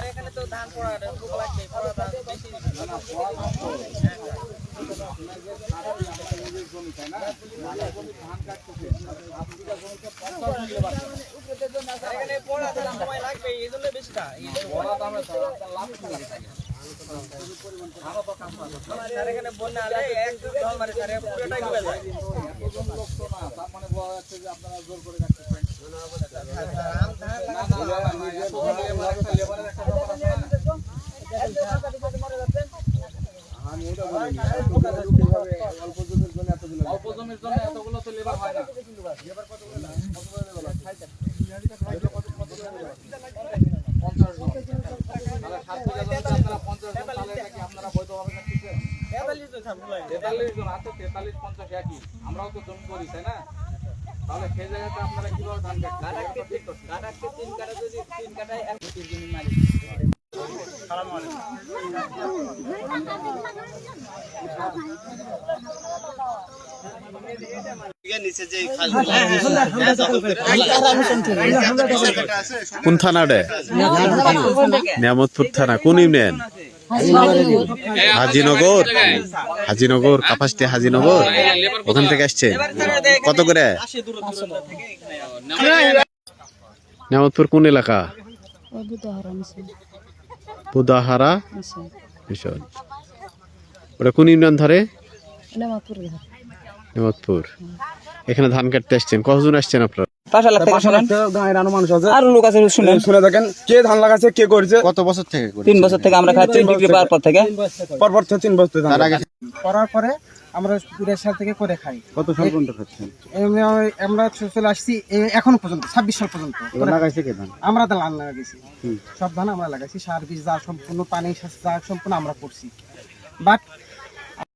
এখানে তো ধান পড়া লাগবে, পড়া ধান বেশি সময় লাগবে, এই জন্য বেশিটা এখানে বন্যা হলে এক জল মারে স্যার পুরোটাই ডুবে যায়। অল্প জমির জন্য এতগুলো তো লেবার হয় না। আমরাও তো জমি করি তাই না, তাহলে সেই জায়গাতে আপনারা কিভাবে ধান কোন থানা রে? নিয়ামতপুর থানা। কোন ইউনিয়ন? হাজিনগর। হাজিনগর, কাপাসিয়া হাজিনগর। ওখান থেকে আসছে। কত করে? নিয়ামতপুর কোন এলাকা? বুদাহারা মিশন। ওটা কোন ইউনিয়ন ধরে? নিয়ামতপুর। এখানে ধান কাটতে আসছেন। কতজন আসছেন আপনারা? শুনে দেখেন কে ধান লাগাচ্ছে, কে করছে। কত বছর থেকে? 3 বছর থেকে আমরা খাচ্ছি, বিক্রি পাওয়ার পর থেকে। পরপর 3 বছর করার পরে আমরা 20 সাল থেকে করে খাই। কত সাল পর্যন্ত খাচ্ছেন? আমরা চলে আসছি এখনো পর্যন্ত 26 সাল পর্যন্ত। লাগাইছে কে ধান? আমরা তো ধান লাগাইছি, সব ধান আমরা লাগাইছি। সার বীজ যা সম্পূর্ণ, পানি যা সম্পূর্ণ আমরা করছি। বাট